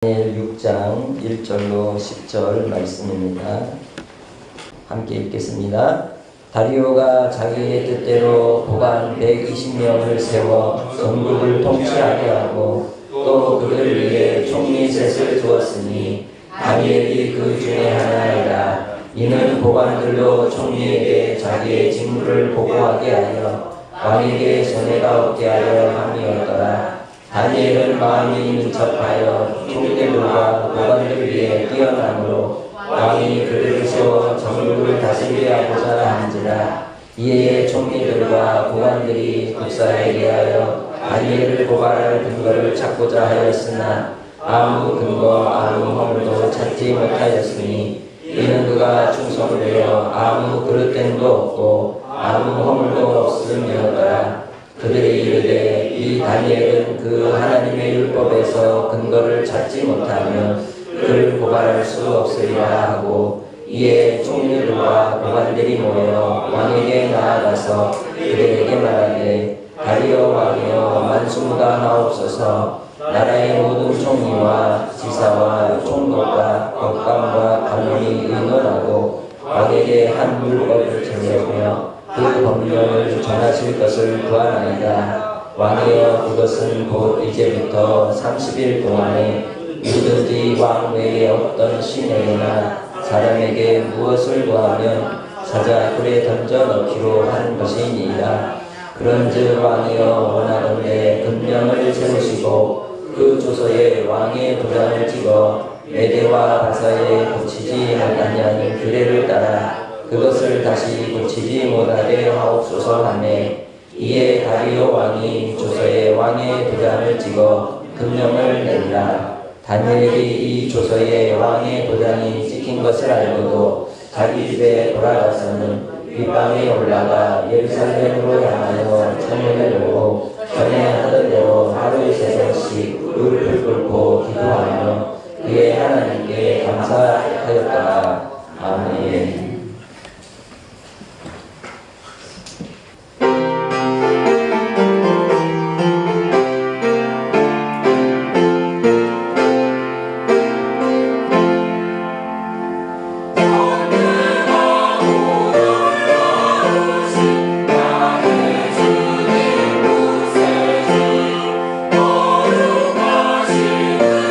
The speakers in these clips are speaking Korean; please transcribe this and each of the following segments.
다니엘 6장 1절로 10절 말씀입니다. 함께 읽겠습니다. 다리오가 자기의 뜻대로 보관 120명을 세워 전국을 통치하게 하고 또 그들 위에 총리 셋을 두었으니 다니엘이 그 중에 하나이다. 이는 보관들로 총리에게 자기의 직무를 보고하게 하여 왕에게 손해가 없게 하려 함이었더라. 다니엘은 마음이 민첩하여 총리들과 보관들 위에 뛰어나므로 왕이 그들을 세워 전국을 다스리게 하고자 한지라. 이에 총리들과 보관들이 국사에 대하여 다니엘을 고발할 근거를 찾고자 하였으나 아무 근거 아무 허물도 찾지 못하였으니 이는 그가 충성되어 아무 그릇됨도 없고 아무 허물도 없음이었더라. 그들이 이르되 이 다니엘은 그 하나님의 율법에서 근거를 찾지 못하면 그를 고발할 수 없으리라 하고, 이에 총리들과 보관들이 모여 왕에게 나아가서 그들에게 말하되 다리오 왕이여 만수무강하옵소서. 나라의 모든 총리와 지사와 총독과 법관과 관원이 의논하고 왕에게 한 율법을 정하며 그 법령을 전하실 것을 구하나이다. 왕이여 그것은 곧 이제부터 30일 동안에 누구든지 왕 외에 어떤 신에게나 사람에게 무엇을 구하면 사자 굴에 던져 넣기로 한 것이니이다. 그런즉 왕이여 원하건대 금령을 세우시고 그 조서에 왕의 도장을 찍어 메대와 바사에 고치지 못하냐는 규례를 따라 그것을 다시 고치지 못하게 하옵소서 하매, 이에 다리오 왕이 조서에 왕의 도장을 찍어 금령을 낸다. 다니엘이 이 조서에 왕의 도장이 찍힌 것을 알고도 자기 집에 돌아가서는 윗방에 올라가 예루살렘으로 향하여 청문을 보고 전에 하던 대로 하루에 3번씩 무릎을 꿇고 기도하며 그의 하나님께 감사하였더라. 아멘. 주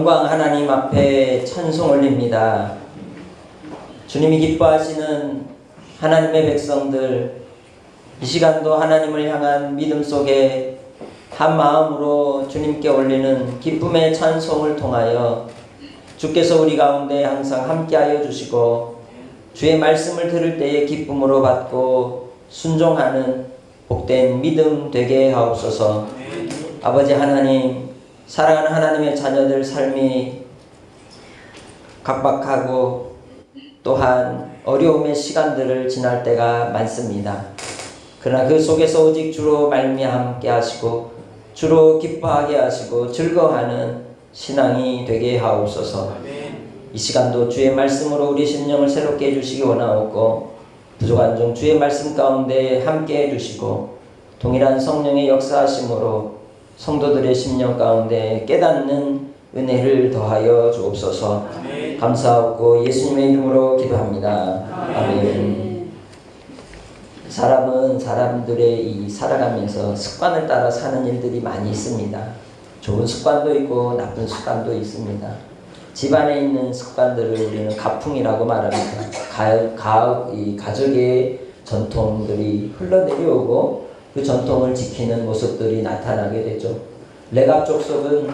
영광 하나님 앞에 찬송 올립니다. 주님이 기뻐하시는 하나님의 백성들, 이 시간도 하나님을 향한 믿음 속에 한 마음으로 주님께 올리는 기쁨의 찬송을 통하여 주께서 우리 가운데 항상 함께하여 주시고 주의 말씀을 들을 때에 기쁨으로 받고 순종하는 복된 믿음 되게 하옵소서. 아버지 하나님, 사랑하는 하나님의 자녀들 삶이 각박하고 또한 어려움의 시간들을 지날 때가 많습니다. 그러나 그 속에서 오직 주로 말미암게 하시고 주로 기뻐하게 하시고 즐거워하는 신앙이 되게 하옵소서. 이 시간도 주의 말씀으로 우리 심령을 새롭게 해주시기 원하옵고 부족한 중 주의 말씀 가운데 함께 해주시고 동일한 성령의 역사하심으로 성도들의 심령 가운데 깨닫는 은혜를 더하여 주옵소서. 감사하고 예수님의 이름으로 기도합니다. 아멘. 사람은 사람들의 이 살아가면서 습관을 따라 사는 일들이 많이 있습니다. 좋은 습관도 있고 나쁜 습관도 있습니다. 집안에 있는 습관들을 우리는 가풍이라고 말합니다. 가족의 전통들이 흘러내려오고 그 전통을 지키는 모습들이 나타나게 되죠. 레갑 족속은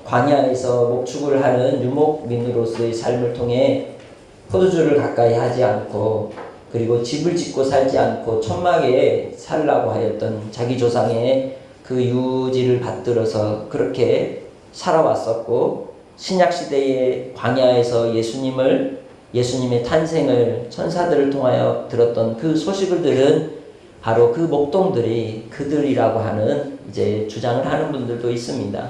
광야에서 목축을 하는 유목민으로서의 삶을 통해 포도주를 가까이 하지 않고 그리고 집을 짓고 살지 않고 천막에 살라고 하였던 자기 조상의 그 유지를 받들어서 그렇게 살아왔었고, 신약시대의 광야에서 예수님의 탄생을 천사들을 통하여 들었던 그 소식을 들은 바로 그 목동들이 그들이라고 하는 이제 주장을 하는 분들도 있습니다.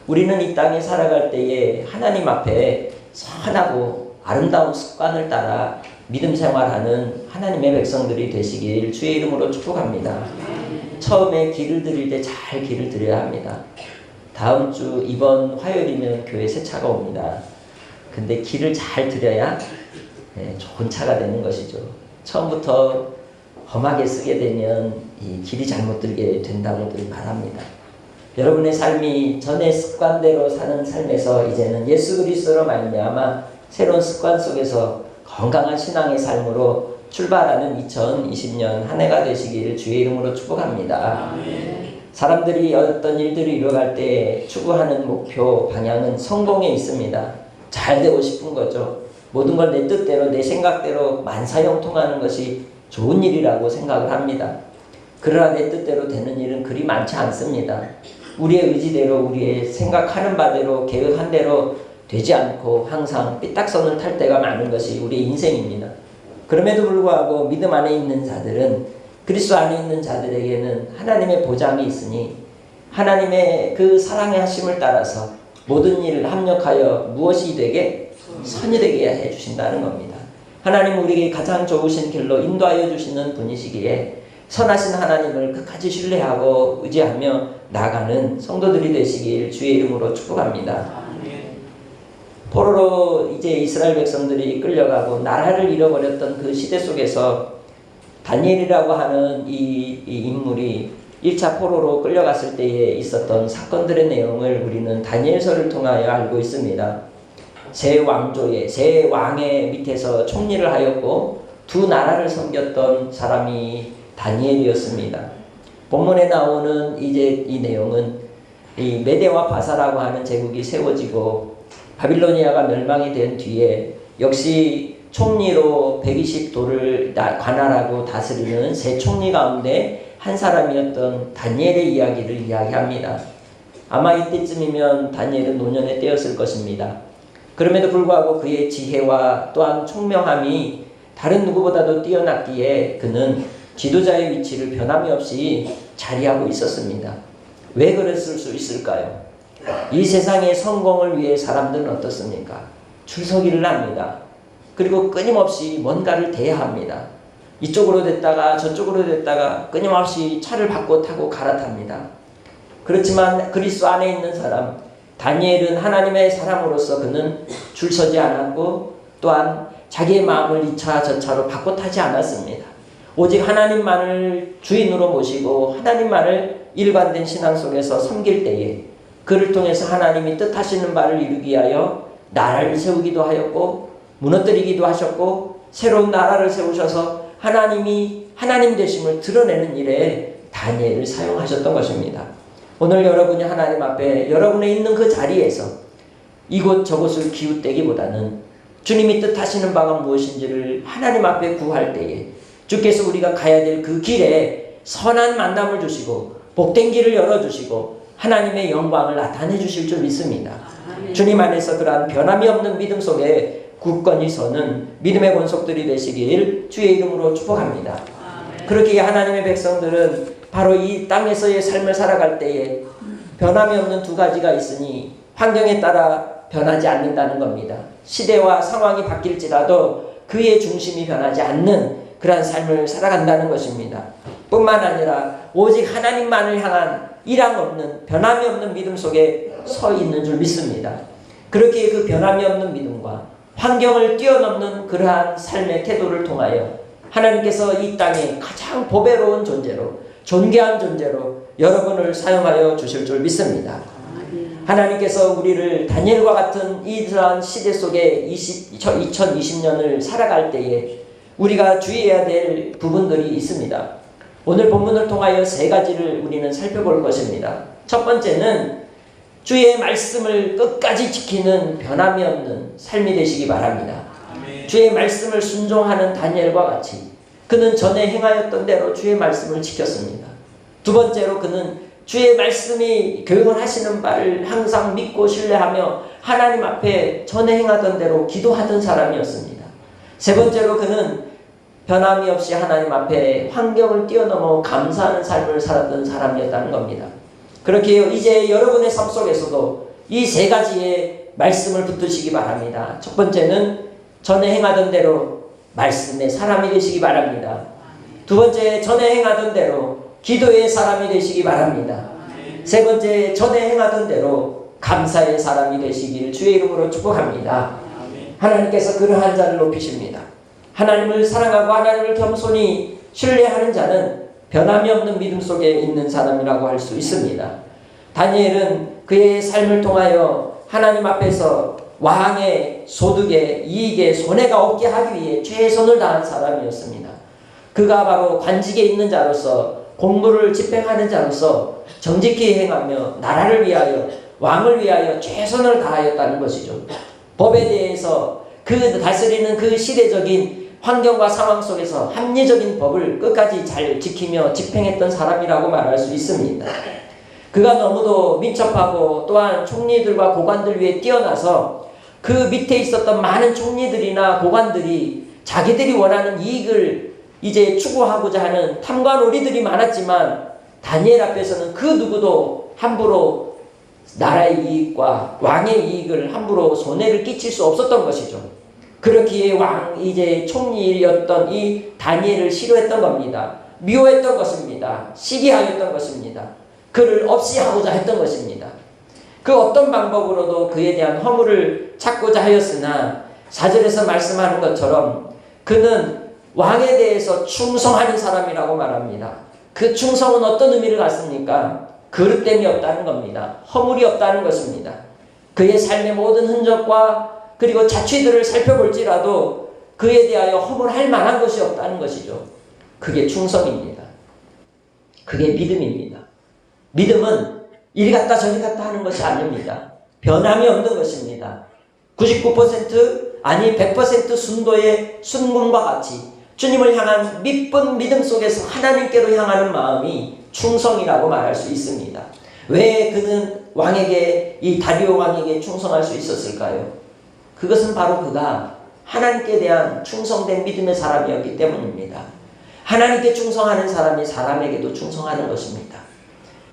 우리는 이 땅에 살아갈 때에 하나님 앞에 선하고 아름다운 습관을 따라 믿음 생활하는 하나님의 백성들이 되시길 주의 이름으로 축복합니다. 처음에 길을 들일 때 잘 길을 들여야 합니다. 다음 주 이번 화요일이면 교회 새 차가 옵니다. 근데 길을 잘 들여야 좋은 차가 되는 것이죠. 처음부터 험하게 쓰게 되면 이 길이 잘못 들게 된다고들 말합니다. 여러분의 삶이 전의 습관대로 사는 삶에서 이제는 예수 그리스도로 말미암아 새로운 습관 속에서 건강한 신앙의 삶으로 출발하는 2020년 한 해가 되시길 주의 이름으로 축복합니다. 사람들이 어떤 일들을 이뤄갈 때 추구하는 목표, 방향은 성공에 있습니다. 잘 되고 싶은 거죠. 모든 걸 내 뜻대로, 내 생각대로 만사형통하는 것이 좋은 일이라고 생각을 합니다. 그러나 내 뜻대로 되는 일은 그리 많지 않습니다. 우리의 의지대로, 우리의 생각하는 바대로, 계획한 대로 되지 않고 항상 삐딱선을 탈 때가 많은 것이 우리의 인생입니다. 그럼에도 불구하고 믿음 안에 있는 자들은, 그리스도 안에 있는 자들에게는 하나님의 보장이 있으니 하나님의 그 사랑의 하심을 따라서 모든 일을 합력하여 무엇이 되게? 선이 되게 해주신다는 겁니다. 하나님은 우리에게 가장 좋으신 길로 인도하여 주시는 분이시기에 선하신 하나님을 끝까지 신뢰하고 의지하며 나아가는 성도들이 되시길 주의 이름으로 축복합니다. 포로로 이제 이스라엘 백성들이 끌려가고 나라를 잃어버렸던 그 시대 속에서 다니엘이라고 하는 이 인물이 1차 포로로 끌려갔을 때에 있었던 사건들의 내용을 우리는 다니엘서를 통하여 알고 있습니다. 세 왕의 밑에서 총리를 하였고 두 나라를 섬겼던 사람이 다니엘이었습니다. 본문에 나오는 이제 이 내용은 이 메대와 바사라고 하는 제국이 세워지고 바빌로니아가 멸망이 된 뒤에 역시 총리로 120도를 관할하고 다스리는 세 총리 가운데 한 사람이었던 다니엘의 이야기를 이야기합니다. 아마 이때쯤이면 다니엘은 노년에 떼었을 것입니다. 그럼에도 불구하고 그의 지혜와 또한 총명함이 다른 누구보다도 뛰어났기에 그는 지도자의 위치를 변함이 없이 자리하고 있었습니다. 왜 그랬을 수 있을까요? 이 세상의 성공을 위해 사람들은 어떻습니까? 줄서기를 합니다. 그리고 끊임없이 뭔가를 대야 합니다. 이쪽으로 됐다가 저쪽으로 됐다가 끊임없이 차를 바꿔 타고 갈아탑니다. 그렇지만 그리스도 안에 있는 사람, 다니엘은 하나님의 사람으로서 그는 줄서지 않았고 또한 자기의 마음을 이 차 저 차로 바꿔 타지 않았습니다. 오직 하나님만을 주인으로 모시고 하나님만을 일관된 신앙 속에서 섬길 때에 그를 통해서 하나님이 뜻하시는 바를 이루기 위하여 나라를 세우기도 하였고 무너뜨리기도 하셨고 새로운 나라를 세우셔서 하나님이 하나님 되심을 드러내는 일에 다니엘을 사용하셨던 것입니다. 오늘 여러분이 하나님 앞에 여러분의 있는 그 자리에서 이곳 저곳을 기웃대기보다는 주님이 뜻하시는 바가 무엇인지를 하나님 앞에 구할 때에 주께서 우리가 가야 될 그 길에 선한 만남을 주시고 복된 길을 열어주시고 하나님의 영광을 나타내 주실 줄 믿습니다. 주님 안에서 그러한 변함이 없는 믿음 속에 굳건히 서는 믿음의 권속들이 되시길 주의 이름으로 축복합니다. 그렇게 하나님의 백성들은 바로 이 땅에서의 삶을 살아갈 때에 변함이 없는 두 가지가 있으니 환경에 따라 변하지 않는다는 겁니다. 시대와 상황이 바뀔지라도 그의 중심이 변하지 않는 그러한 삶을 살아간다는 것입니다. 뿐만 아니라 오직 하나님만을 향한 일항 없는 변함이 없는 믿음 속에 서 있는 줄 믿습니다. 그렇게 그 변함이 없는 믿음과 환경을 뛰어넘는 그러한 삶의 태도를 통하여 하나님께서 이 땅에 가장 보배로운 존재로 존귀한 존재로 여러분을 사용하여 주실 줄 믿습니다. 하나님께서 우리를 다니엘과 같은 이러한 시대 속에 2020년을 살아갈 때에 우리가 주의해야 될 부분들이 있습니다. 오늘 본문을 통하여 세 가지를 우리는 살펴볼 것입니다. 첫 번째는 주의 말씀을 끝까지 지키는 변함이 없는 삶이 되시기 바랍니다. 주의 말씀을 순종하는 다니엘과 같이 그는 전에 행하였던 대로 주의 말씀을 지켰습니다. 두 번째로 그는 주의 말씀이 교훈하시는 바를 항상 믿고 신뢰하며 하나님 앞에 전에 행하던 대로 기도하던 사람이었습니다. 세 번째로 그는 변함이 없이 하나님 앞에 환경을 뛰어넘어 감사하는 삶을 살았던 사람이었다는 겁니다. 그렇게 이제 여러분의 삶 속에서도 이 세 가지의 말씀을 붙드시기 바랍니다. 첫 번째는 전에 행하던 대로 말씀의 사람이 되시기 바랍니다. 두 번째, 전에 행하던 대로 기도의 사람이 되시기 바랍니다. 세 번째, 전에 행하던 대로 감사의 사람이 되시길 주의 이름으로 축복합니다. 하나님께서 그러한 자를 높이십니다. 하나님을 사랑하고 하나님을 겸손히 신뢰하는 자는 변함이 없는 믿음 속에 있는 사람이라고 할 수 있습니다. 다니엘은 그의 삶을 통하여 하나님 앞에서 왕의 소득에 이익에 손해가 없게 하기 위해 최선을 다한 사람이었습니다. 그가 바로 관직에 있는 자로서 공부를 집행하는 자로서 정직히 행하며 나라를 위하여 왕을 위하여 최선을 다하였다는 것이죠. 법에 대해서 그 다스리는 그 시대적인 환경과 상황 속에서 합리적인 법을 끝까지 잘 지키며 집행했던 사람이라고 말할 수 있습니다. 그가 너무도 민첩하고 또한 총리들과 고관들 위에 뛰어나서 그 밑에 있었던 많은 총리들이나 고관들이 자기들이 원하는 이익을 이제 추구하고자 하는 탐관오리들이 많았지만 다니엘 앞에서는 그 누구도 함부로 나라의 이익과 왕의 이익을 함부로 손해를 끼칠 수 없었던 것이죠. 그렇기에 이제 총리였던 이 다니엘을 싫어했던 겁니다. 미워했던 것입니다. 시기하였던 것입니다. 그를 없이 하고자 했던 것입니다. 그 어떤 방법으로도 그에 대한 허물을 찾고자 하였으나 4절에서 말씀하는 것처럼 그는 왕에 대해서 충성하는 사람이라고 말합니다. 그 충성은 어떤 의미를 갖습니까? 그릇됨이 없다는 겁니다. 허물이 없다는 것입니다. 그의 삶의 모든 흔적과 그리고 자취들을 살펴볼지라도 그에 대하여 허물할 만한 것이 없다는 것이죠. 그게 충성입니다. 그게 믿음입니다. 믿음은 이리 갔다 저리 갔다 하는 것이 아닙니다. 변함이 없는 것입니다. 99% 아니 100% 순도의 순금과 같이 주님을 향한 믿은 믿음 속에서 하나님께로 향하는 마음이 충성이라고 말할 수 있습니다. 왜 그는 왕에게 이 다리오 왕에게 충성할 수 있었을까요? 그것은 바로 그가 하나님께 대한 충성된 믿음의 사람이었기 때문입니다. 하나님께 충성하는 사람이 사람에게도 충성하는 것입니다.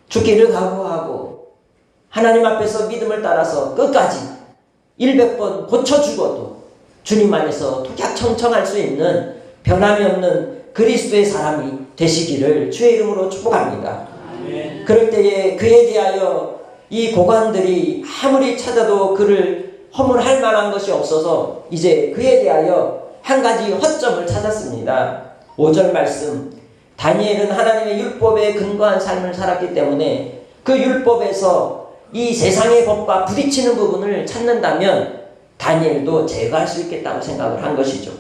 죽기를 각오하고 하나님 앞에서 믿음을 따라서 끝까지 100번 고쳐 죽어도 주님 안에서 독약청청할 수 있는 변함이 없는 그리스도의 사람이 되시기를 주의 이름으로 축복합니다. 아멘. 그럴 때에 그에 대하여 이 고관들이 아무리 찾아도 그를 허물할 만한 것이 없어서 이제 그에 대하여 한 가지 허점을 찾았습니다. 5절 말씀, 다니엘은 하나님의 율법에 근거한 삶을 살았기 때문에 그 율법에서 이 세상의 법과 부딪히는 부분을 찾는다면 다니엘도 제거할 수 있겠다고 생각을 한 것이죠.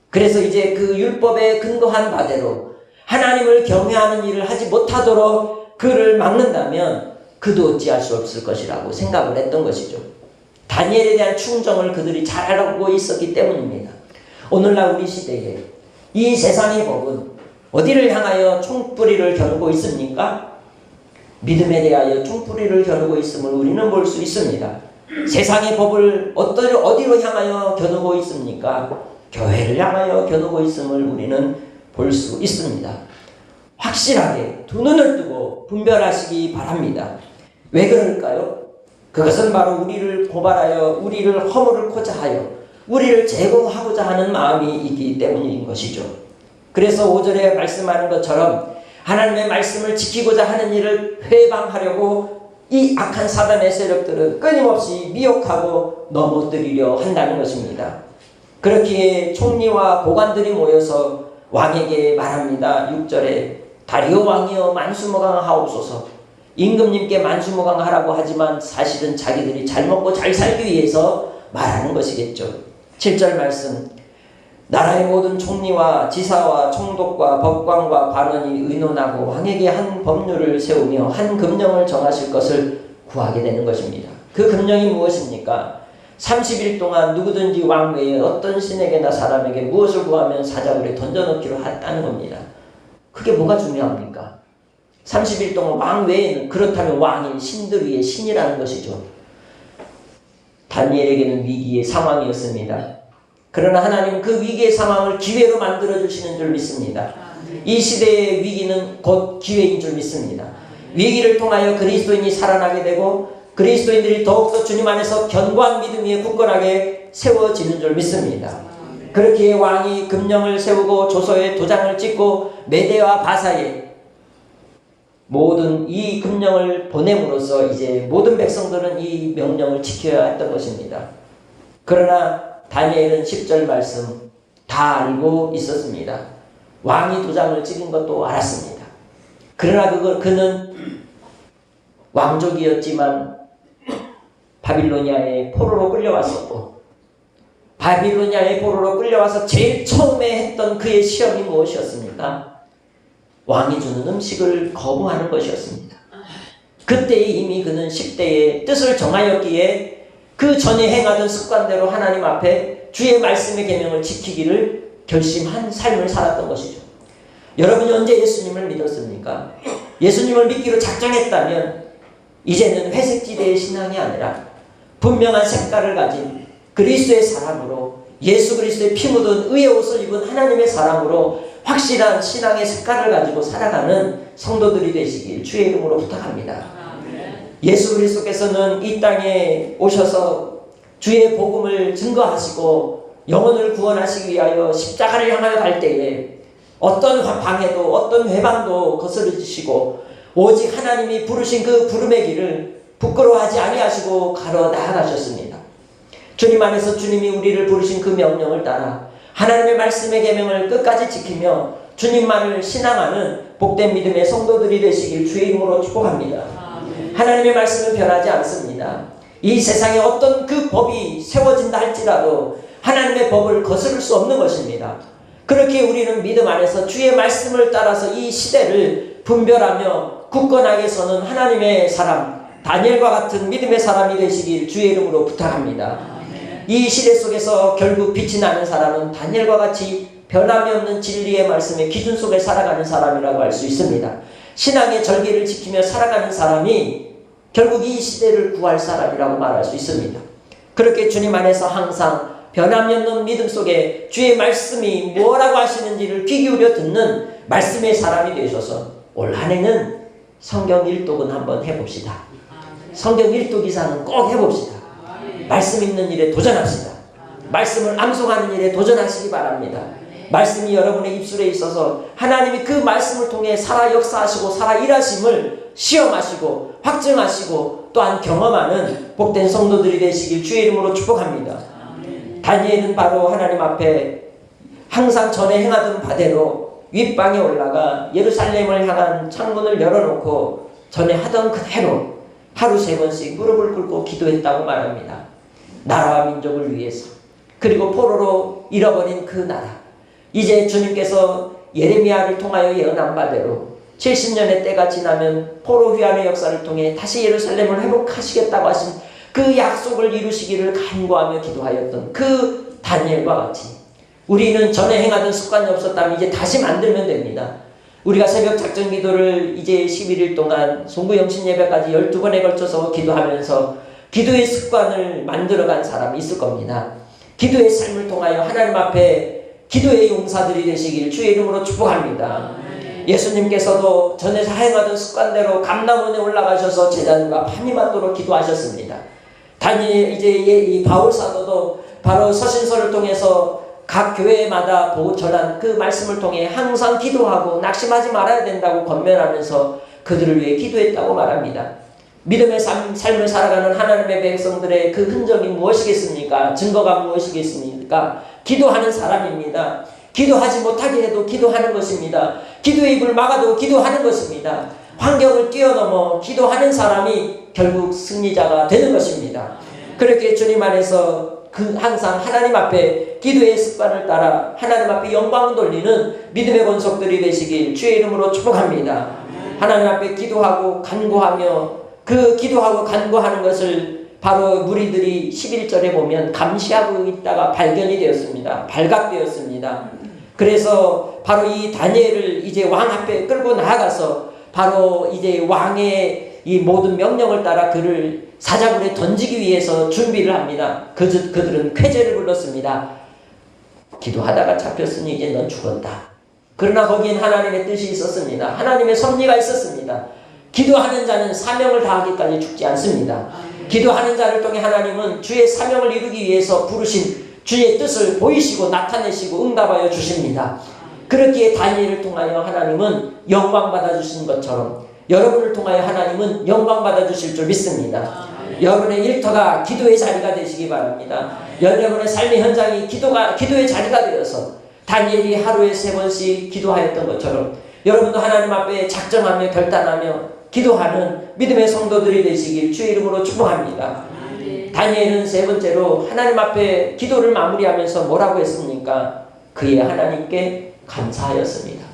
그래서 이제 그 율법에 근거한 바대로 하나님을 경외하는 일을 하지 못하도록 그를 막는다면 그도 어찌할 수 없을 것이라고 생각을 했던 것이죠. 다니엘에 대한 충정을 그들이 잘 알고 있었기 때문입니다. 오늘날 우리 시대에 이 세상의 법은 어디를 향하여 총뿌리를 겨누고 있습니까? 믿음에 대하여 총뿌리를 겨누고 있음을 우리는 볼 수 있습니다. 세상의 법을 어디로 향하여 겨누고 있습니까? 교회를 향하여 겨누고 있음을 우리는 볼 수 있습니다. 확실하게 두 눈을 뜨고 분별하시기 바랍니다. 왜 그럴까요? 그것은 바로 우리를 고발하여 우리를 허물고자 하여 우리를 제거하고자 하는 마음이 있기 때문인 것이죠. 그래서 5절에 말씀하는 것처럼 하나님의 말씀을 지키고자 하는 일을 회방하려고 이 악한 사단의 세력들은 끊임없이 미혹하고 넘어뜨리려 한다는 것입니다. 그렇기에 총리와 고관들이 모여서 왕에게 말합니다. 6절에 다리오 왕이여 만수무강하옵소서. 임금님께 만수무강하라고 하지만 사실은 자기들이 잘 먹고 잘 살기 위해서 말하는 것이겠죠. 7절 말씀, 나라의 모든 총리와 지사와 총독과 법관과 관원이 의논하고 왕에게 한 법률을 세우며 한 금령을 정하실 것을 구하게 되는 것입니다. 그 금령이 무엇입니까? 30일 동안 누구든지 왕 외에 어떤 신에게나 사람에게 무엇을 구하면 사자굴에 던져넣기로 했다는 겁니다. 그게 뭐가 중요합니까? 30일 동안 왕 외에는, 그렇다면 왕인 신들 위에 신이라는 것이죠. 다니엘에게는 위기의 상황이었습니다. 그러나 하나님은 그 위기의 상황을 기회로 만들어주시는 줄 믿습니다. 이 시대의 위기는 곧 기회인 줄 믿습니다. 위기를 통하여 그리스도인이 살아나게 되고 그리스도인들이 더욱더 주님 안에서 견고한 믿음 위에 굳건하게 세워지는 줄 믿습니다. 그렇기에 왕이 금령을 세우고 조서에 도장을 찍고 메대와 바사에 모든 이 금령을 보냄으로써 이제 모든 백성들은 이 명령을 지켜야 했던 것입니다. 그러나 다니엘은 10절 말씀 다 알고 있었습니다. 왕이 도장을 찍은 것도 알았습니다. 그러나 그는 왕족이었지만 바빌로니아의 포로로 끌려왔었고 바빌로니아의 포로로 끌려와서 제일 처음에 했던 그의 시험이 무엇이었습니까? 왕이 주는 음식을 거부하는 것이었습니다. 그때 이미 그는 10대의 뜻을 정하였기에 그 전에 행하던 습관대로 하나님 앞에 주의 말씀의 계명을 지키기를 결심한 삶을 살았던 것이죠. 여러분이 언제 예수님을 믿었습니까? 예수님을 믿기로 작정했다면 이제는 회색지대의 신앙이 아니라 분명한 색깔을 가진 그리스도의 사람으로, 예수 그리스도의 피 묻은 의의 옷을 입은 하나님의 사람으로 확실한 신앙의 색깔을 가지고 살아가는 성도들이 되시길 주의 이름으로 부탁합니다. 예수 그리스도께서는 이 땅에 오셔서 주의 복음을 증거하시고 영혼을 구원하시기 위하여 십자가를 향하여 갈 때에 어떤 방해도 어떤 회방도 거스르시고 오직 하나님이 부르신 그 부름의 길을 부끄러워하지 아니하시고 가러 나아가셨습니다. 주님 안에서 주님이 우리를 부르신 그 명령을 따라 하나님의 말씀의 계명을 끝까지 지키며 주님만을 신앙하는 복된 믿음의 성도들이 되시길 주의 이름으로 축복합니다. 하나님의 말씀은 변하지 않습니다. 이 세상에 어떤 그 법이 세워진다 할지라도 하나님의 법을 거스를 수 없는 것입니다. 그렇게 우리는 믿음 안에서 주의 말씀을 따라서 이 시대를 분별하며 굳건하게 서는 하나님의 사람, 다니엘과 같은 믿음의 사람이 되시길 주의 이름으로 부탁합니다. 이 시대 속에서 결국 빛이 나는 사람은 다니엘과 같이 변함이 없는 진리의 말씀의 기준 속에 살아가는 사람이라고 할 수 있습니다. 신앙의 절기를 지키며 살아가는 사람이 결국 이 시대를 구할 사람이라고 말할 수 있습니다. 그렇게 주님 안에서 항상 변함이 없는 믿음 속에 주의 말씀이 뭐라고 하시는지를 귀 기울여 듣는 말씀의 사람이 되셔서 올 한 해는 성경 일독은 한번 해봅시다. 성경 일독 이상은 꼭 해봅시다. 말씀 읽는 일에 도전합시다. 말씀을 암송하는 일에 도전하시기 바랍니다. 말씀이 여러분의 입술에 있어서 하나님이 그 말씀을 통해 살아 역사하시고 살아 일하심을 시험하시고 확증하시고 또한 경험하는 복된 성도들이 되시길 주의 이름으로 축복합니다. 다니엘은 바로 하나님 앞에 항상 전에 행하던 바대로 윗방에 올라가 예루살렘을 향한 창문을 열어놓고 전에 하던 그대로 하루 3번씩 무릎을 꿇고 기도했다고 말합니다. 나라와 민족을 위해서, 그리고 포로로 잃어버린 그 나라, 이제 주님께서 예레미야를 통하여 예언한 바대로 70년의 때가 지나면 포로 휴환의 역사를 통해 다시 예루살렘을 회복하시겠다고 하신 그 약속을 이루시기를 간구하며 기도하였던 그 다니엘과 같이 우리는 전에 행하던 습관이 없었다면 이제 다시 만들면 됩니다. 우리가 새벽 작전 기도를 이제 11일 동안 송구 영신 예배까지 12번에 걸쳐서 기도하면서 기도의 습관을 만들어간 사람이 있을 겁니다. 기도의 삶을 통하여 하나님 앞에 기도의 용사들이 되시길 주의 이름으로 축복합니다. 예수님께서도 전에 사행하던 습관대로 감람원에 올라가셔서 제자들과 밤이 맞도록 기도하셨습니다. 다니엘 이제 이 바울 사도도 바로 서신서를 통해서 각 교회마다 보고 전한 그 말씀을 통해 항상 기도하고 낙심하지 말아야 된다고 권면하면서 그들을 위해 기도했다고 말합니다. 믿음의 삶을 살아가는 하나님의 백성들의 그 흔적이 무엇이겠습니까? 증거가 무엇이겠습니까? 기도하는 사람입니다. 기도하지 못하게 해도 기도하는 것입니다. 기도의 입을 막아도 기도하는 것입니다. 환경을 뛰어넘어 기도하는 사람이 결국 승리자가 되는 것입니다. 그렇게 주님 안에서 항상 하나님 앞에 기도의 습관을 따라 하나님 앞에 영광 돌리는 믿음의 권속들이 되시길 주의 이름으로 축복합니다. 하나님 앞에 기도하고 간구하며 그 기도하고 간구하는 것을 바로 무리들이 11절에 보면 감시하고 있다가 발견이 되었습니다. 발각되었습니다. 그래서 바로 이 다니엘을 이제 왕 앞에 끌고 나아가서 바로 이제 왕의 이 모든 명령을 따라 그를 사자굴에 던지기 위해서 준비를 합니다. 그들은 쾌재를 불렀습니다. 기도하다가 잡혔으니 이제 넌 죽었다. 그러나 거기엔 하나님의 뜻이 있었습니다. 하나님의 섭리가 있었습니다. 기도하는 자는 사명을 다하기까지 죽지 않습니다. 기도하는 자를 통해 하나님은 주의 사명을 이루기 위해서 부르신 주의 뜻을 보이시고 나타내시고 응답하여 주십니다. 그렇기에 다니엘을 통하여 하나님은 영광 받아주신 것처럼 여러분을 통하여 하나님은 영광 받아주실 줄 믿습니다. 여러분의 일터가 기도의 자리가 되시기 바랍니다. 여러분의 삶의 현장이 기도의 자리가 되어서 다니엘이 하루에 3번씩 기도하였던 것처럼 여러분도 하나님 앞에 작정하며 결단하며 기도하는 믿음의 성도들이 되시길 주의 이름으로 축복합니다. 다니엘은 3번째로 하나님 앞에 기도를 마무리하면서 뭐라고 했습니까? 그의 하나님께 감사하였습니다.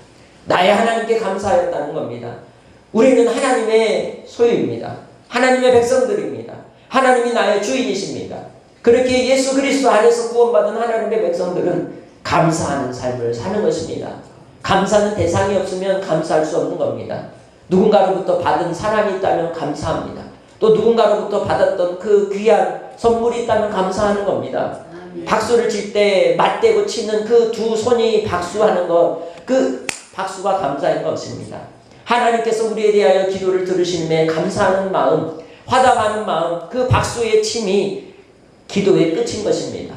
나의 하나님께 감사하였다는 겁니다. 우리는 하나님의 소유입니다. 하나님의 백성들입니다. 하나님이 나의 주인이십니다. 그렇게 예수 그리스도 안에서 구원받은 하나님의 백성들은 감사하는 삶을 사는 것입니다. 감사는 대상이 없으면 감사할 수 없는 겁니다. 누군가로부터 받은 사랑이 있다면 감사합니다. 또 누군가로부터 받았던 그 귀한 선물이 있다면 감사하는 겁니다. 박수를 칠 때 맞대고 치는 그 두 손이 박수하는 것, 그 박수가 감사인 것입니다. 하나님께서 우리에 대하여 기도를 들으심에 감사하는 마음, 화답하는 마음, 그 박수의 침이 기도의 끝인 것입니다.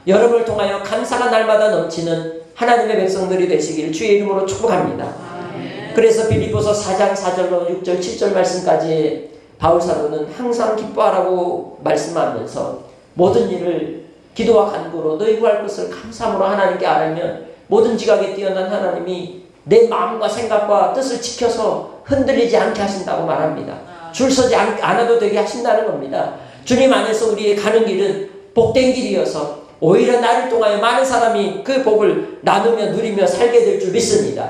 여러분을 통하여 감사가 날마다 넘치는 하나님의 백성들이 되시기를 주의 이름으로 축복합니다. 그래서 빌립보서 4장 4절로 6절 7절 말씀까지 바울 사도는 항상 기뻐하라고 말씀하면서 모든 일을 기도와 간구로 너희 구할 것을 감사함으로 하나님께 아뢰면 모든 지각에 뛰어난 하나님이 내 마음과 생각과 뜻을 지켜서 흔들리지 않게 하신다고 말합니다. 줄 서지 않아도 되게 하신다는 겁니다. 주님 안에서 우리의 가는 길은 복된 길이어서 오히려 나를 통하여 많은 사람이 그 복을 나누며 누리며 살게 될 줄 믿습니다.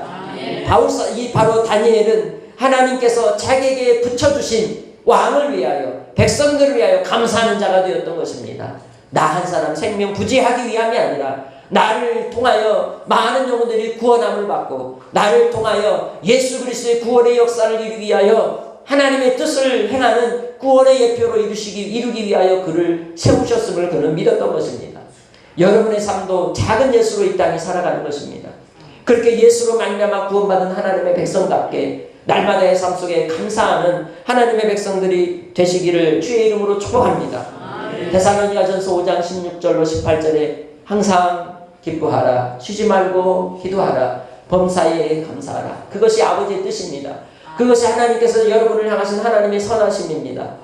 바로 다니엘은 하나님께서 자기에게 붙여주신 왕을 위하여 백성들을 위하여 감사하는 자가 되었던 것입니다. 나 한 사람 생명 부지하기 위함이 아니라 나를 통하여 많은 영혼들이 구원함을 받고 나를 통하여 예수 그리스도의 구원의 역사를 이루기 위하여 하나님의 뜻을 행하는 구원의 예표로 이루기 위하여 그를 세우셨음을 그는 믿었던 것입니다. 여러분의 삶도 작은 예수로 이 땅에 살아가는 것입니다. 그렇게 예수로 말미암아 구원받은 하나님의 백성답게 날마다의 삶 속에 감사하는 하나님의 백성들이 되시기를 주의 이름으로 축복합니다. 데살로니가전서 5장 16절로 18절에 항상 기뻐하라, 쉬지 말고 기도하라, 범사에 감사하라. 그것이 아버지의 뜻입니다. 그것이 하나님께서 여러분을 향하신 하나님의 선하심입니다.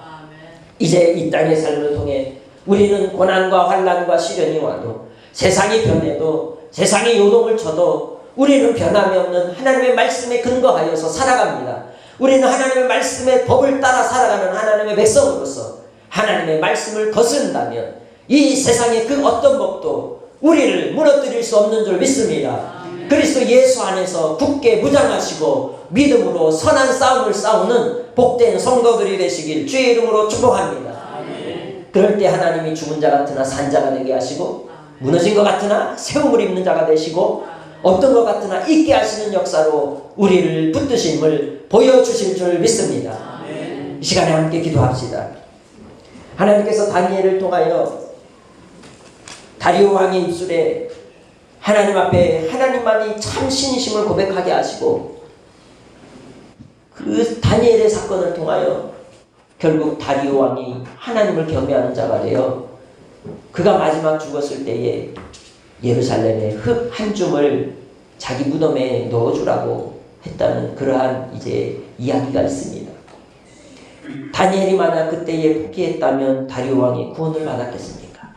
이제 이 땅의 삶을 통해 우리는 고난과 환난과 시련이 와도 세상이 변해도 세상이 요동을 쳐도 우리는 변함이 없는 하나님의 말씀에 근거하여서 살아갑니다. 우리는 하나님의 말씀의 법을 따라 살아가는 하나님의 백성으로서 하나님의 말씀을 거스른다면 이 세상의 그 어떤 법도 우리를 무너뜨릴 수 없는 줄 믿습니다. 그리스도 예수 안에서 굳게 무장하시고 믿음으로 선한 싸움을 싸우는 복된 성도들이 되시길 주의 이름으로 축복합니다. 그럴 때 하나님이 죽은 자 같으나 산 자가 되게 하시고 무너진 것 같으나 세움을 입는 자가 되시고 없던 것 같으나 있게 하시는 역사로 우리를 붙드심을 보여주실 줄 믿습니다. 이 시간에 함께 기도합시다. 하나님께서 다니엘을 통하여 다리오 왕의 입술에 하나님 앞에 하나님만이 참 신이심을 고백하게 하시고 그 다니엘의 사건을 통하여 결국 다리오 왕이 하나님을 경배하는 자가 되어 그가 마지막 죽었을 때에 예루살렘에 흙 한 줌을 자기 무덤에 넣어주라고 했다는 그러한 이제 이야기가 있습니다. 다니엘이 만약 그때에 포기했다면 다리오 왕이 구원을 받았겠습니까?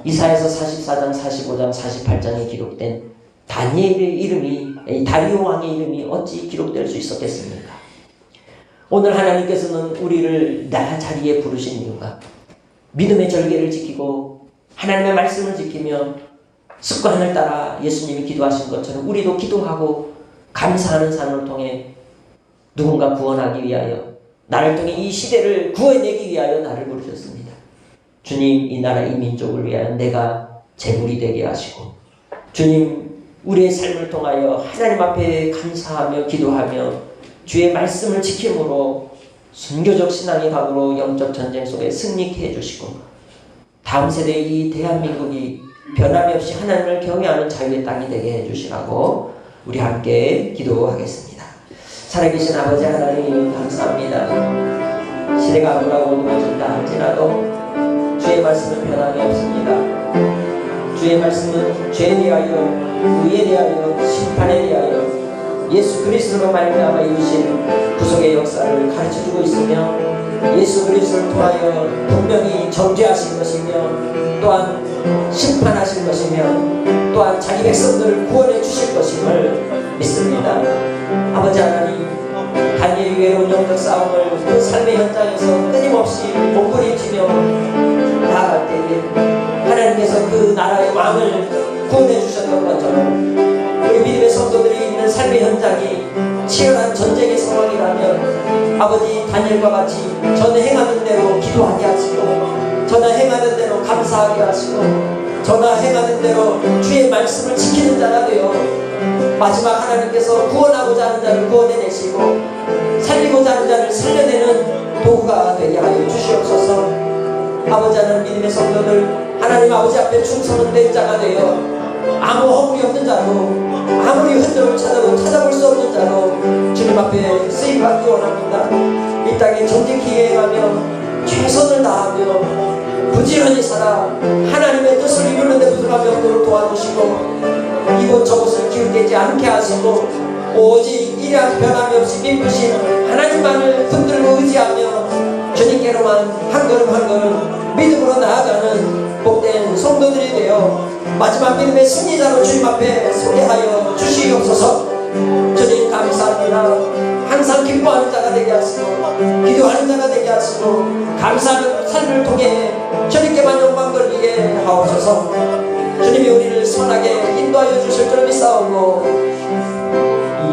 이사야서 44장, 45장, 48장에 기록된 다니엘의 이름이 다리오 왕의 이름이 어찌 기록될 수 있었겠습니까? 오늘 하나님께서는 우리를 나 자리에 부르신 이유가 믿음의 절개를 지키고 하나님의 말씀을 지키며 습관을 따라 예수님이 기도하신 것처럼 우리도 기도하고 감사하는 삶을 통해 누군가 구원하기 위하여 나를 통해 이 시대를 구해내기 위하여 나를 부르셨습니다. 주님, 이 나라 이 민족을 위하여 내가 제물이 되게 하시고 주님, 우리의 삶을 통하여 하나님 앞에 감사하며 기도하며 주의 말씀을 지킴으로 순교적 신앙의 각으로 영적 전쟁 속에 승리케 해주시고 다음 세대의 이 대한민국이 변함이 없이 하나님을 경외하는 자유의 땅이 되게 해주시라고 우리 함께 기도하겠습니다. 살아계신 아버지 하나님 감사합니다. 시대가 아무라고 어두워진다 할지라도 주의 말씀은 변함이 없습니다. 주의 말씀은 죄에 대하여 의에 대하여 심판에 대하여 예수 그리스도로 말미암아 이루신 구속의 역사를 가르쳐주고 있으며 예수 그리스도를 통하여 분명히 정죄하신 것이며 또한 심판하실 것이며 또한 자기 백성들을 구원해 주실 것임을 믿습니다. 아버지 하나님, 다니엘이 외로운 영적 싸움을 그 삶의 현장에서 끊임없이 몸부림치며 나아갈 때에 하나님께서 그 나라의 왕을 구원해 주셨던 것처럼 우리 믿음의 성도들이 있는 삶의 현장이 치열한 전쟁의 상황이라면 아버지 다니엘과 같이 전에 행하는 대로 기도하게 하시고 전하 행하는 대로 감사하게 하시고 전하 행하는 대로 주의 말씀을 지키는 자가 되어 마지막 하나님께서 구원하고자 하는 자를 구원해내시고 살리고자 하는 자를 살려내는 도구가 되게 하여 주시옵소서. 아버지 하나님, 믿음의 성도들 하나님 아버지 앞에 충성된 자가 되어 아무 허물이 없는 자로 아무리 흔적을 찾아도 찾아볼 수 없는 자로 주님 앞에 쓰임받기 원합니다. 이 땅에 정직히 행하며 최선을 다하며 부지런히 살아 하나님의 뜻을 이루는 데 부족함이 없도록 도와주시고 이곳 저곳을 기웃대지 않게 하시고 오직 이러한 변함이 없이 믿으신 하나님만을 붙들고 의지하며 주님께로만 한 걸음 한 걸음 믿음으로 나아가는 복된 성도들이 되어 마지막 믿음의 승리자로 주님 앞에 서게 하여 주시옵소서. 주님 감사합니다. 항상 기뻐하는 자가 되게 하시고 기도하는 자가 되게 하시고 감사하는 삶을 통해 주님께만 영광 돌리게 하옵소서. 주님이 우리를 선하게 인도하여 주실 줄 믿사오고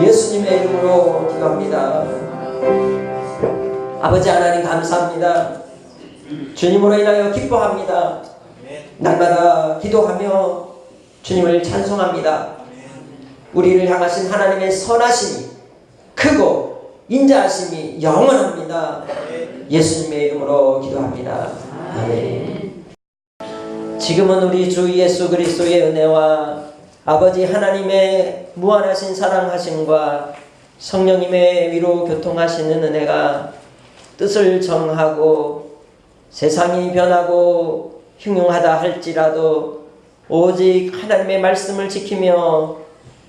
예수님의 이름으로 기도합니다. 아버지 하나님 감사합니다. 주님으로 인하여 기뻐합니다. 날마다 기도하며 주님을 찬송합니다. 우리를 향하신 하나님의 선하심이 크고 인자하심이 영원합니다. 예수님의 이름으로 기도합니다. 아멘. 지금은 우리 주 예수 그리스도의 은혜와 아버지 하나님의 무한하신 사랑하심과 성령님의 위로 교통하시는 은혜가 뜻을 정하고 세상이 변하고 흉흉하다 할지라도 오직 하나님의 말씀을 지키며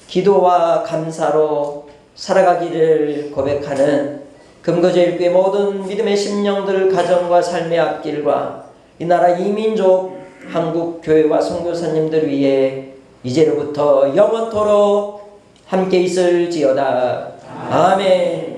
기도와 감사로 살아가기를 고백하는 금거제일교회 모든 믿음의 심령들 가정과 삶의 앞길과 이 나라 이민족 한국 교회와 선교사님들 위해 이제로부터 영원토록 함께 있을지어다. 아멘.